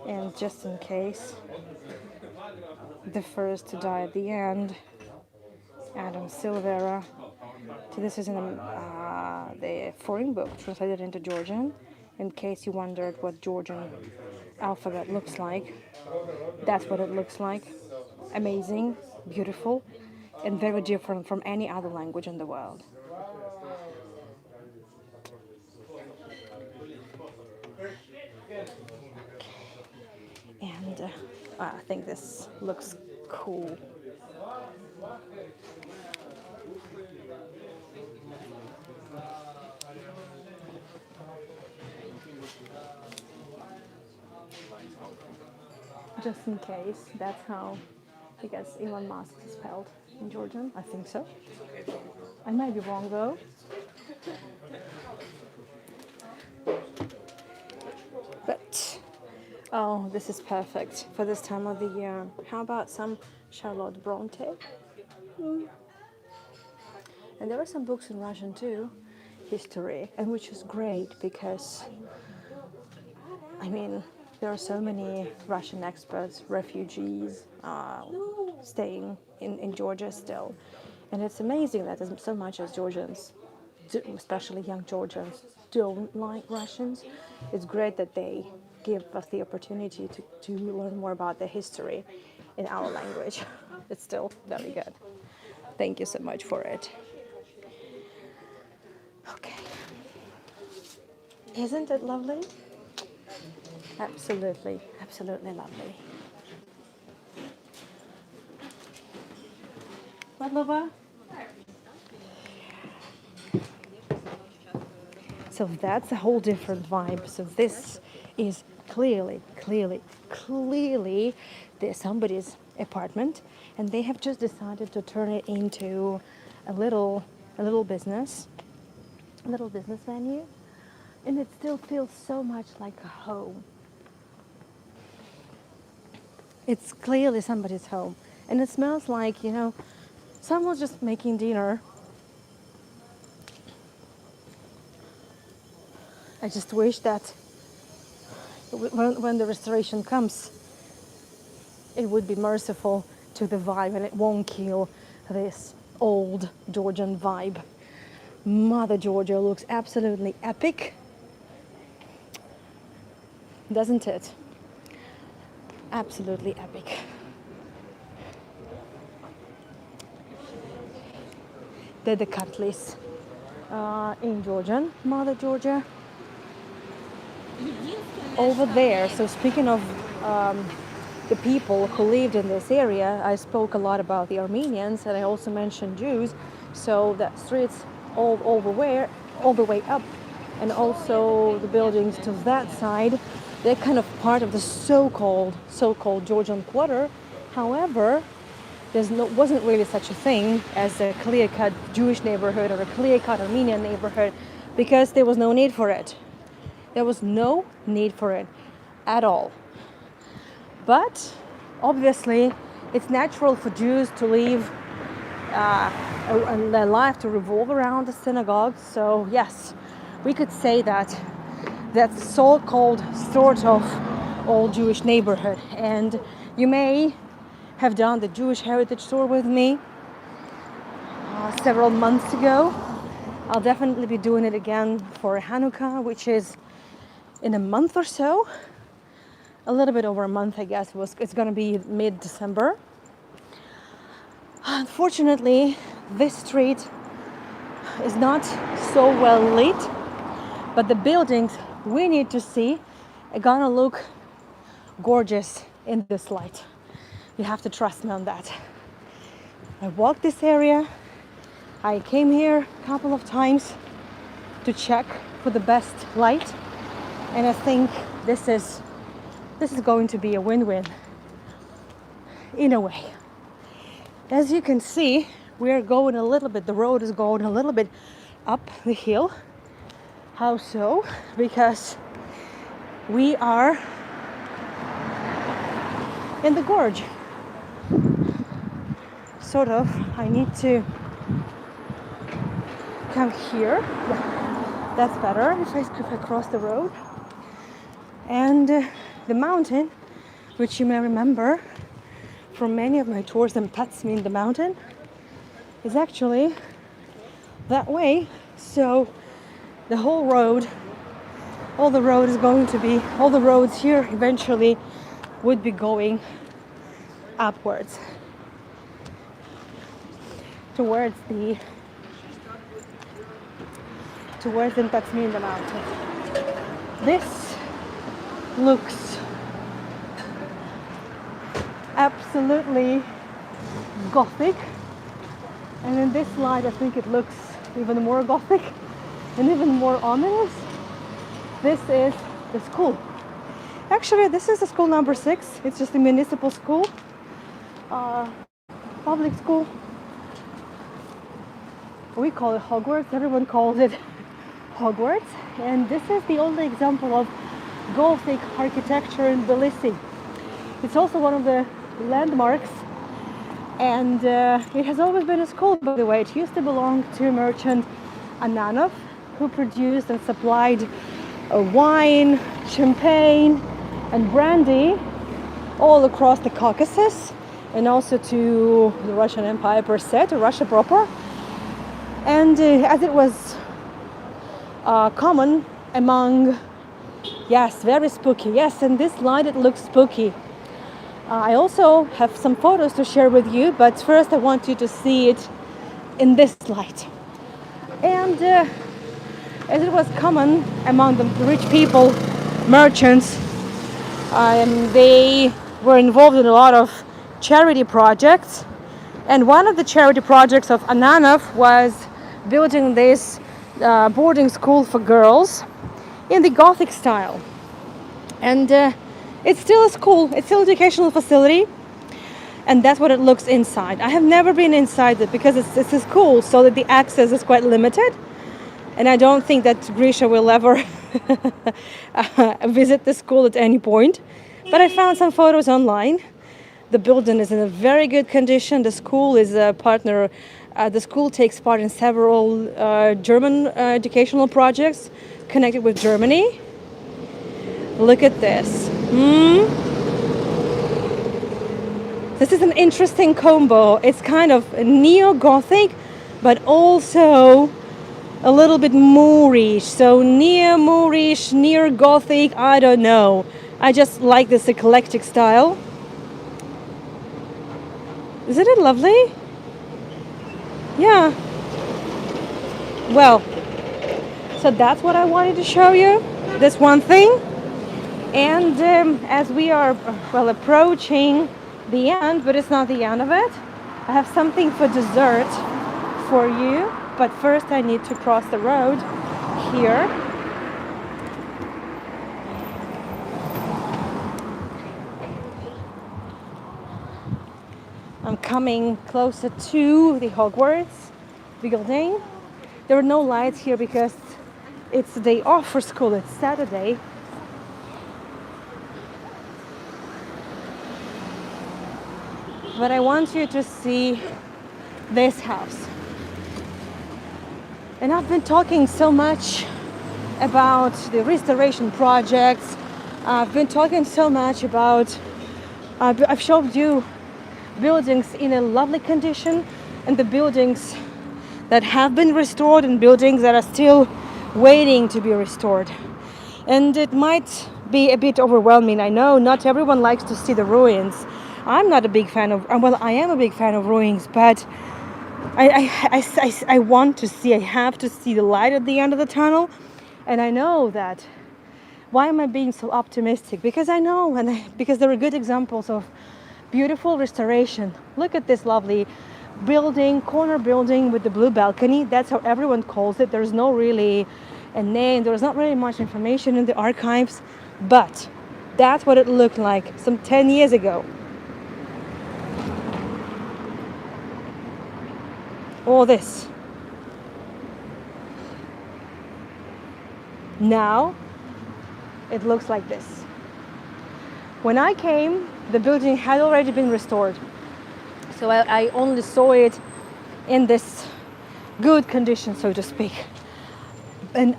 And just in case, the first to die at the end, Adam Silvera. So this is the foreign book translated into Georgian. In case you wondered what Georgian alphabet looks like, that's what it looks like. Amazing, beautiful, and very different from any other language in the world. And I think this looks cool. Just in case, that's how, because Elon Musk is spelled in Georgian, I think so. I might be wrong though. But, oh, this is perfect for this time of the year. How about some Charlotte Bronte? And there are some books in Russian too, history, and which is great because, I mean, there are so many Russian experts, refugees, staying in Georgia still. And it's amazing that as so much as Georgians, especially young Georgians, don't like Russians, it's great that they give us the opportunity to learn more about the history in our language. It's still very good. Thank you so much for it. Okay. Isn't it lovely? Absolutely, absolutely lovely. Padlova? So that's a whole different vibe. So this is clearly there's somebody's apartment, and they have just decided to turn it into a little business venue, and it still feels so much like a home. It's clearly somebody's home, and it smells like, someone's just making dinner. I just wish that when the restoration comes, it would be merciful to the vibe and it won't kill this old Georgian vibe. Mother Georgia looks absolutely epic, doesn't it? Absolutely epic. The Katlis in Georgian, Mother Georgia. Over there, so speaking of the people who lived in this area, I spoke a lot about the Armenians, and I also mentioned Jews. So the streets all the way up, and also the buildings to that side, they're kind of part of the so-called Georgian Quarter. However, wasn't really such a thing as a clear-cut Jewish neighborhood or a clear-cut Armenian neighborhood, because there was no need for it. There was no need for it at all. But obviously, it's natural for Jews to live and their life to revolve around the synagogue. So yes, we could say that that's so-called sort of old Jewish neighborhood. And you may have done the Jewish Heritage Tour with me several months ago. I'll definitely be doing it again for Hanukkah, which is in a month or so. A little bit over a month, I guess. It's going to be mid-December. Unfortunately, this street is not so well lit, but the buildings we need to see are gonna look gorgeous in this light. You have to trust me on that. I walked this area. I came here a couple of times to check for the best light, and I think this is going to be a win-win in a way. As you can see, we're going a little bit, the road is going a little bit up the hill. How so? Because we are in the gorge. Sort of, I need to come here. Yeah, that's better if I cross the road. And the mountain, which you may remember from many of my tours in Tbilisi, the mountain, is actually that way. So the whole road, all the roads here eventually would be going upwards towards the Tbilisi, the mountain. This looks absolutely gothic, and in this light I think it looks even more gothic and even more ominous. This is the school. Actually, this is the school number 6. It's just a municipal school, public school. We call it Hogwarts. Everyone calls it Hogwarts. And this is the only example of Gothic architecture in Tbilisi. It's also one of the landmarks, and it has always been a school, by the way. It used to belong to merchant Ananov, who produced and supplied wine, champagne, and brandy all across the Caucasus and also to the Russian Empire per se, to Russia proper. And as it was common among, yes, very spooky. Yes, in this light it looks spooky. I also have some photos to share with you, but first I want you to see it in this light. And as it was common among the rich people, merchants, they were involved in a lot of charity projects. And one of the charity projects of Ananov was building this boarding school for girls in the Gothic style. And it's still a school, it's still an educational facility, and that's what it looks inside. I have never been inside it because it's a school, so that the access is quite limited. And I don't think that Grisha will ever visit the school at any point. But I found some photos online. The building is in a very good condition. The school is a partner. The school takes part in several German educational projects connected with Germany. Look at this. This is an interesting combo. It's kind of neo-Gothic, but also a little bit Moorish. So near Moorish, near Gothic, I don't know. I just like this eclectic style. Isn't it lovely? Yeah. Well, so that's what I wanted to show you. This one thing. And as we are, well, approaching the end, but it's not the end of it, I have something for dessert for you. But first I need to cross the road here. I'm coming closer to the Hogwarts building. There are no lights here because it's the day off for school. It's Saturday. But I want you to see this house. And I've been talking so much about the restoration projects. I've been talking so much about, I've showed you buildings in a lovely condition and the buildings that have been restored and buildings that are still waiting to be restored. And it might be a bit overwhelming. I know not everyone likes to see the ruins. I'm not a big fan of, well, I am a big fan of ruins, but I want to see, I have to see the light at the end of the tunnel. And I know that, why am I being so optimistic? Because I know, because there are good examples of beautiful restoration. Look at this lovely building, corner building with the blue balcony. That's how everyone calls it. There's no really a name. There's not really much information in the archives, but that's what it looked like some 10 years ago. All this. Now it looks like this. When I came, the building had already been restored. So I only saw it in this good condition, so to speak. And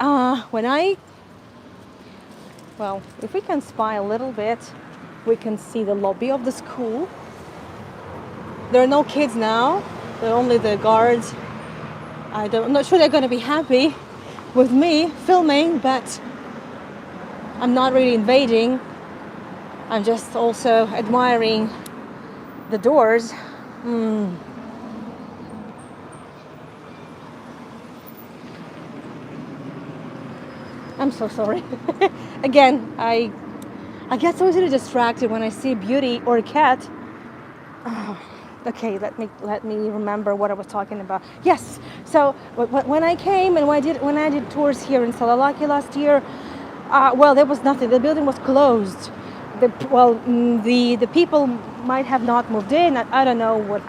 well, if we can spy a little bit, we can see the lobby of the school. There are no kids now. There are only the guards. I'm not sure they're going to be happy with me filming, but I'm not really invading. I'm just also admiring the doors. I'm so sorry. Again, I get so easily distracted when I see beauty or a cat. Oh, okay, let me remember what I was talking about. Yes. So when I came and when I did tours here in Sololaki last year, well, there was nothing. The building was closed. The people might have not moved in. I don't know what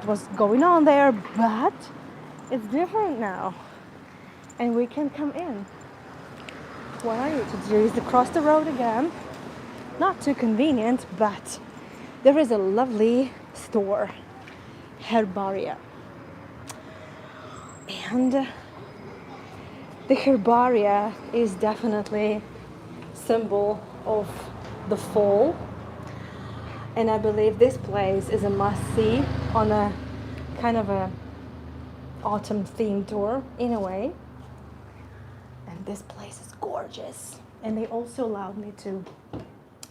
was going on there, but it's different now, and we can come in. What I need to do is to cross the road again. Not too convenient, but there is a lovely store, herbaria, and the herbaria is definitely symbol of the fall. And I believe this place is a must-see on a kind of a autumn themed tour in a way. And this place is gorgeous. And they also allowed me to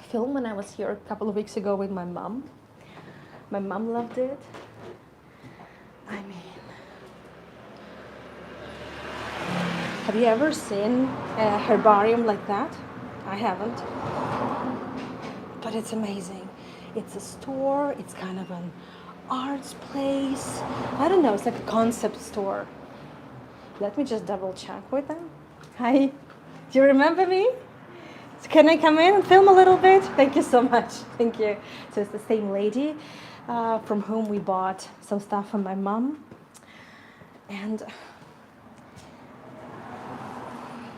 film when I was here a couple of weeks ago with my mom. My mom loved it. I mean, have you ever seen a herbarium like that? I haven't. But it's amazing. It's a store, it's kind of an arts place. I don't know, it's like a concept store. Let me just double check with them. Hi, do you remember me? So can I come in and film a little bit? Thank you so much, thank you. So it's the same lady from whom we bought some stuff from my mom. And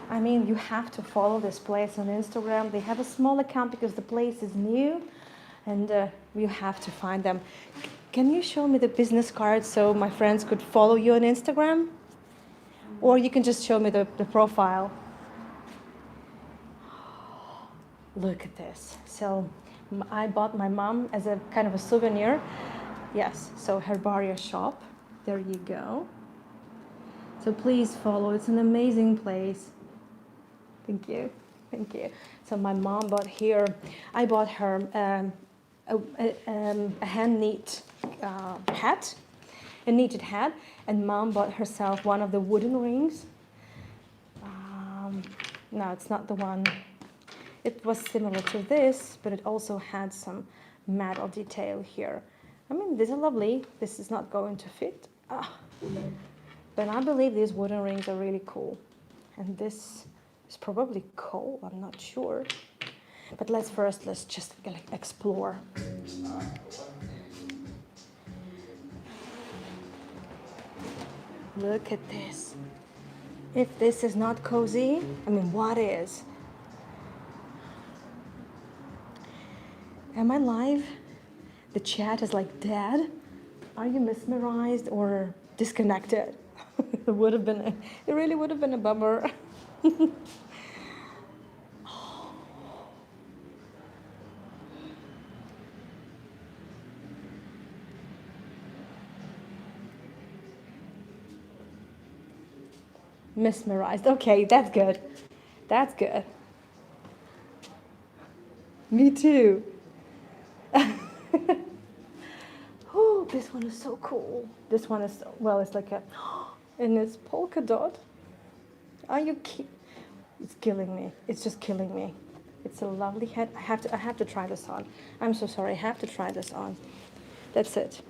I mean, you have to follow this place on Instagram. They have a small account because the place is new and you have to find them. Can you show me the business card so my friends could follow you on Instagram? Or you can just show me the profile. Look at this. So I bought my mom as a kind of a souvenir. Yes, so Herbaria shop. There you go. So please follow. It's an amazing place. Thank you. Thank you. So my mom bought here. I bought her a hand knit hat, a knitted hat, and mom bought herself one of the wooden rings. No, it's not the one. It was similar to this, but it also had some metal detail here. I mean, these are lovely. This is not going to fit. But I believe these wooden rings are really cool. And this is probably coal, I'm not sure. But let's just explore. Look at this. If this is not cozy, I mean, what is? Am I live? The chat is like dead. Are you mesmerized or disconnected? It really would have been a bummer. Mesmerized. Okay, that's good. That's good. Me too. Oh, this one is so cool. This one is, well, it's like a, and it's polka dot. Are you kidding? It's killing me. It's just killing me. It's a lovely hat. I have to try this on. I'm so sorry. I have to try this on. That's it.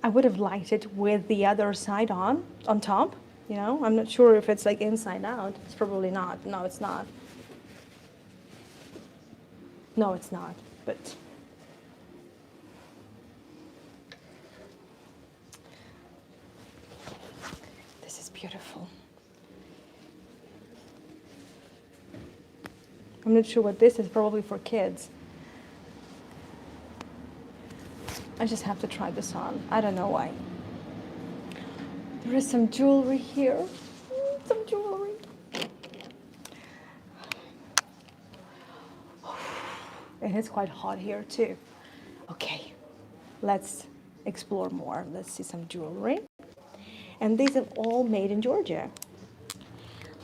I would have liked it with the other side on top, you know. I'm not sure if it's like inside out. It's probably not. No, it's not. No, it's not, but this is beautiful. I'm not sure what this is, probably for kids. I just have to try this on. I don't know why. There is some jewelry here. Some jewelry. And it's quite hot here too. Okay, let's explore more. Let's see some jewelry. And these are all made in Georgia.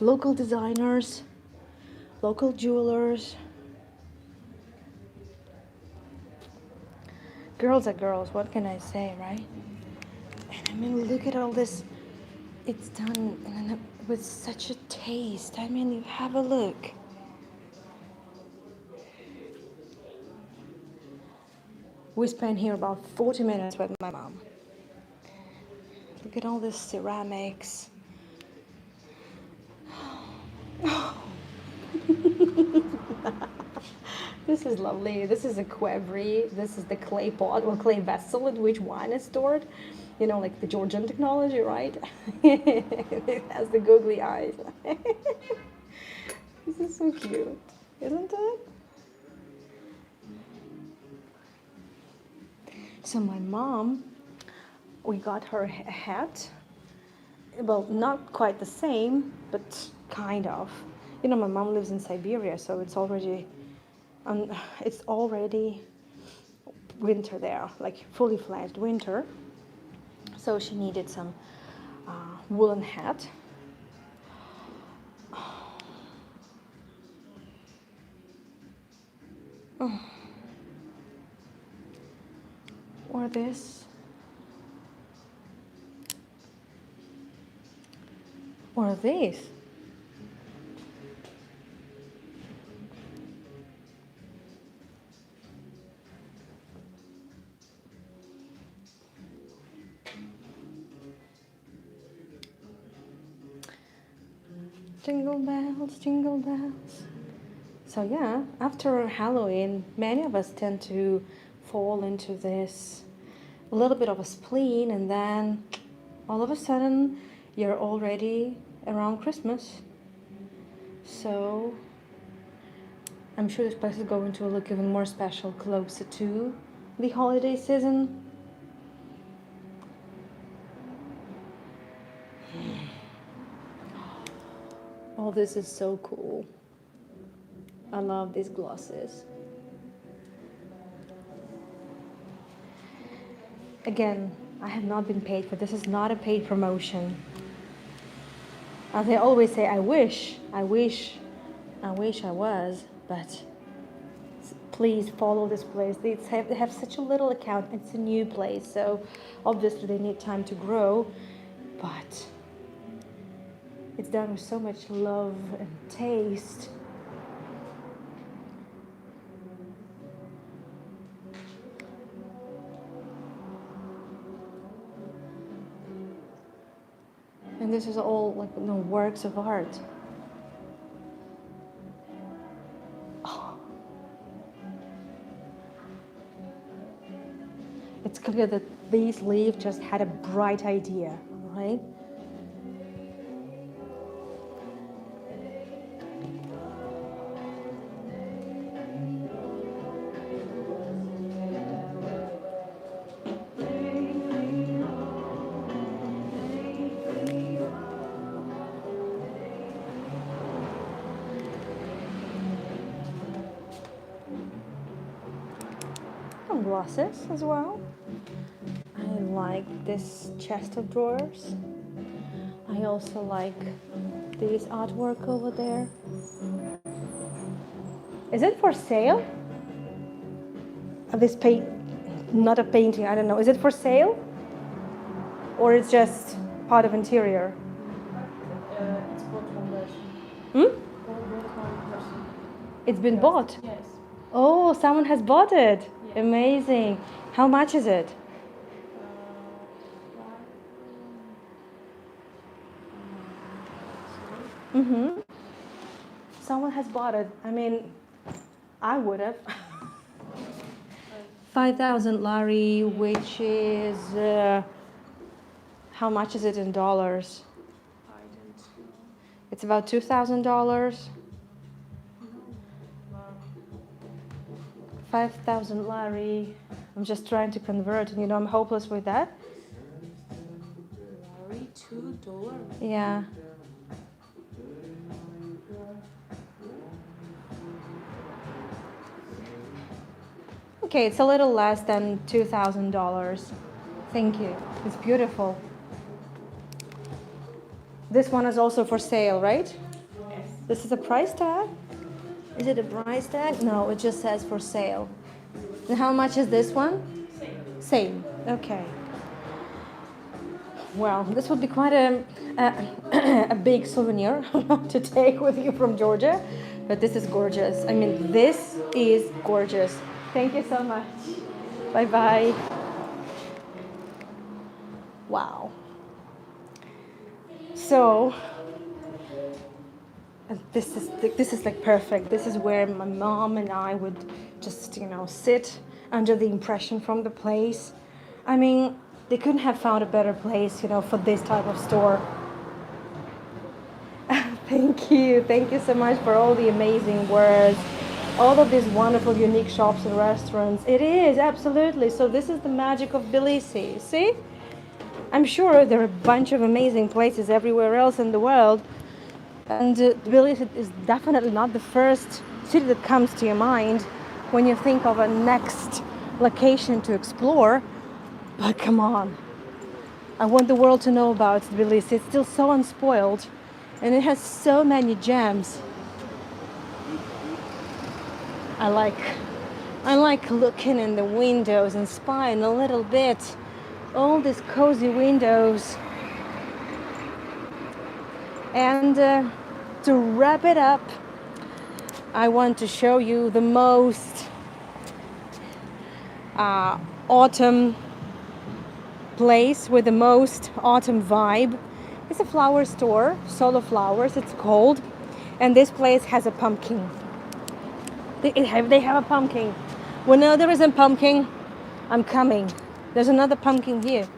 Local designers, local jewelers. Girls are girls, what can I say, right? And I mean, look at all this. It's done with such a taste. I mean, you have a look. We spent here about 40 minutes with my mom. Look at all this ceramics. This is lovely. This is a quevri. This is the clay pot or clay vessel in which wine is stored. You know, like the Georgian technology, right? It has the googly eyes. This is so cute, isn't it? So my mom We got her a hat. Well, not quite the same, but kind of. You know, my mom lives in Siberia, so it's already winter there, like fully fledged winter. So she needed some woolen hat. Or this. Or this. Jingle bells, jingle bells. So yeah, after Halloween, many of us tend to fall into this a little bit of a spleen, and then all of a sudden you're already around Christmas. So I'm sure this place is going to look even more special closer to the holiday season. Oh, this is so cool. I love these glosses. Again, I have not been paid for this. Is not a paid promotion. As I always say, I wish I was, but please follow this place. They have such a little account. It's a new place, so obviously they need time to grow, but it's done with so much love and taste. And this is all like works of art. Oh. It's clear that these leaves just had a bright idea, right? Glosses as well. I like this chest of drawers. I also like this artwork over there. Is it for sale? This paint, not a painting, I don't know. Is it for sale? Or it's just part of interior? It's bought from person. Hmm? Bought from person. It's been bought? Yes. Oh, someone has bought it. Yeah. Amazing. How much is it? Mm-hmm. Someone has bought it. I mean, I would have. 5,000 lari, which is how much is it in dollars? I don't know. It's about $2,000. 5,000 lari. I'm just trying to convert, and I'm hopeless with that. Lari, $2. Yeah. Okay, it's a little less than $2,000. Thank you. It's beautiful. This one is also for sale, right? Yes. This is a price tag? Is it a price tag? No, it just says for sale. And how much is this one? Same. Okay. Well, this would be quite a big souvenir to take with you from Georgia, but this is gorgeous. I mean, this is gorgeous. Thank you so much. Bye-bye. Wow. So, this is like perfect. This is where my mom and I would just, sit under the impression from the place. I mean, they couldn't have found a better place, for this type of store. Thank you. Thank you so much for all the amazing words. All of these wonderful, unique shops and restaurants. It is, absolutely. So this is the magic of Tbilisi. See? I'm sure there are a bunch of amazing places everywhere else in the world, and Tbilisi is definitely not the first city that comes to your mind when you think of a next location to explore. But come on, I want the world to know about Tbilisi. It's still so unspoiled, and it has so many gems. I like looking in the windows and spying a little bit. All these cozy windows. And to wrap it up, I want to show you the most autumn place with the most autumn vibe. It's a flower store, Solo Flowers it's called, and this place has a pumpkin. They have a pumpkin. When no, there isn't pumpkin, I'm coming. There's another pumpkin here.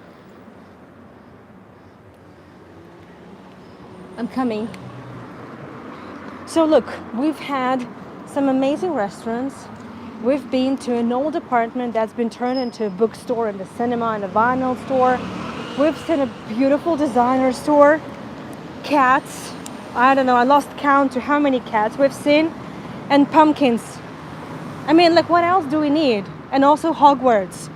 I'm coming. So look, we've had some amazing restaurants. We've been to an old apartment that's been turned into a bookstore and a cinema and a vinyl store. We've seen a beautiful designer store. Cats. I don't know, I lost count to how many cats we've seen. And pumpkins. I mean, like, what else do we need? And also Hogwarts.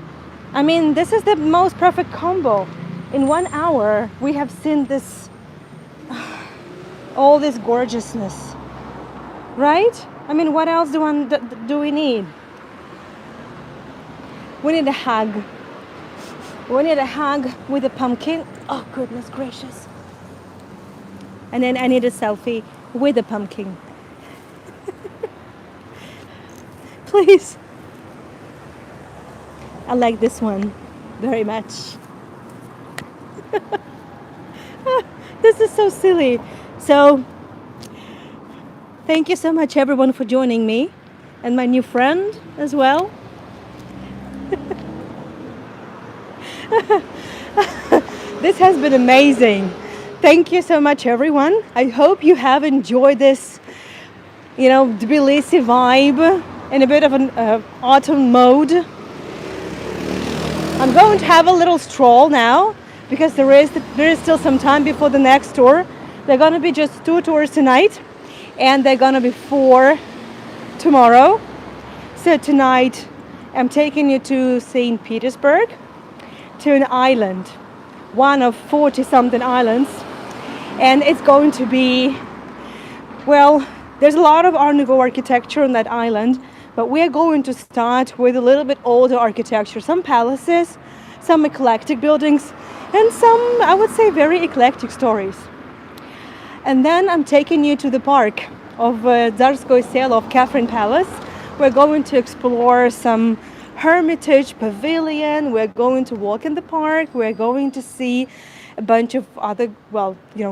I mean, this is the most perfect combo. In 1 hour, we have seen this, all this gorgeousness, right? I mean, what else do we need? We need a hug. We need a hug with a pumpkin. Oh, goodness gracious. And then I need a selfie with a pumpkin. Please. I like this one very much. This is so silly. So, thank you so much everyone for joining me and my new friend as well. This has been amazing. Thank you so much everyone. I hope you have enjoyed this, Tbilisi vibe in a bit of an autumn mode. I'm going to have a little stroll now because there is still some time before the next tour. There are going to be just 2 tours tonight and there are going to be 4 tomorrow. So tonight I'm taking you to St. Petersburg, to an island, one of 40 something islands, and it's going to be, well, there's a lot of Art Nouveau architecture on that island, but we're going to start with a little bit older architecture, some palaces, some eclectic buildings, and some, I would say, very eclectic stories. And then I'm taking you to the park of Tsarskoye Selo of Catherine Palace. We're going to explore some Hermitage Pavilion. We're going to walk in the park. We're going to see a bunch of other,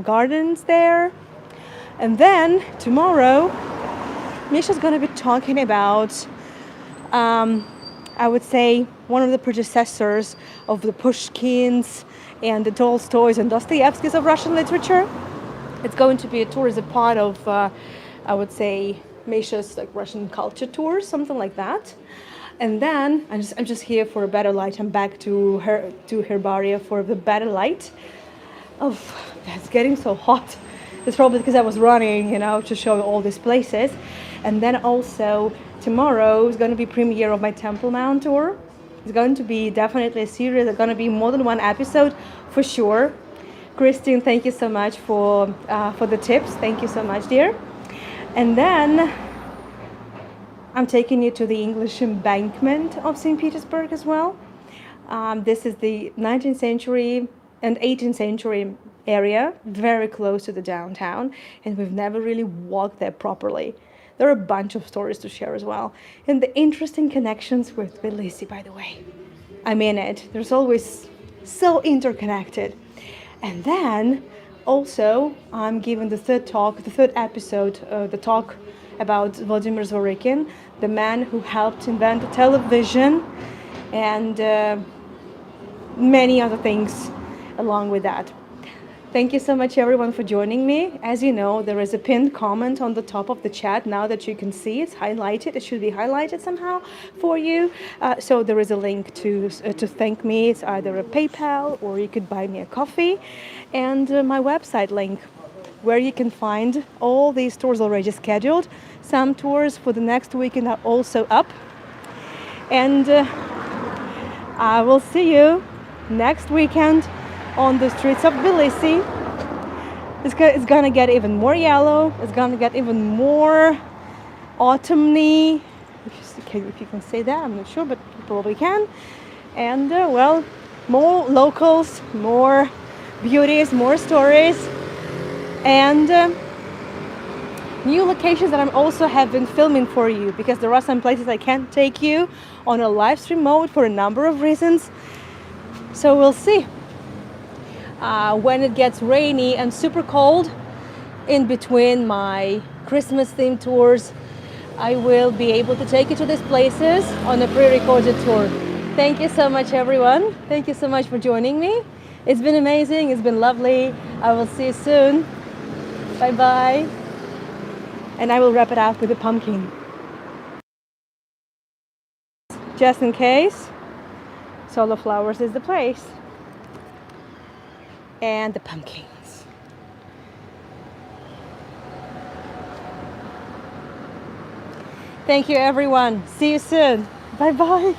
gardens there. And then tomorrow, Misha's going to be talking about, I would say, one of the predecessors of the Pushkins and the Tolstoys and Dostoevskys of Russian literature. It's going to be a tour as a part of, I would say, Misha's Russian culture tour, something like that. And then I'm just here for a better light. I'm back to Herbaria for the better light. Oh, it's getting so hot. It's probably because I was running, to show all these places. And then also tomorrow is going to be premiere of my Temple Mount tour. It's going to be definitely a series. There's going to be more than 1 episode for sure. Christine, thank you so much for the tips. Thank you so much, dear. And then I'm taking you to the English embankment of St. Petersburg as well. This is the 19th century and 18th century area, very close to the downtown, and we've never really walked there properly. There are a bunch of stories to share as well. And the interesting connections with Tbilisi, by the way. I mean it. There's always so interconnected. And then also I'm giving the third episode, the talk about Vladimir Zworykin, the man who helped invent the television and many other things along with that. Thank you so much, everyone, for joining me. As you know, there is a pinned comment on the top of the chat now that you can see. It's highlighted. It should be highlighted somehow for you. So there is a link to thank me. It's either a PayPal or you could buy me a coffee, and my website link, where you can find all these tours already scheduled. Some tours for the next weekend are also up. And I will see you next weekend on the streets of Tbilisi. It's gonna get even more yellow. It's gonna get even more autumny. If you can say that, I'm not sure, but you probably can. And well, more locals, more beauties, more stories, and new locations that I'm also have been filming for you, because there are some places I can't take you on a live stream mode for a number of reasons. So we'll see. When it gets rainy and super cold, in between my Christmas themed tours, I will be able to take you to these places on a pre-recorded tour. Thank you so much, everyone. Thank you so much for joining me. It's been amazing. It's been lovely. I will see you soon. Bye bye. And I will wrap it up with a pumpkin. Just in case, Solo Flowers is the place. And the pumpkins. Thank you, everyone. See you soon. Bye bye.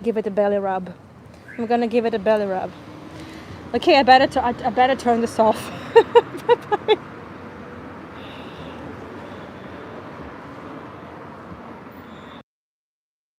Give it a belly rub. I'm gonna give it a belly rub. Okay, I better turn this off. Bye bye.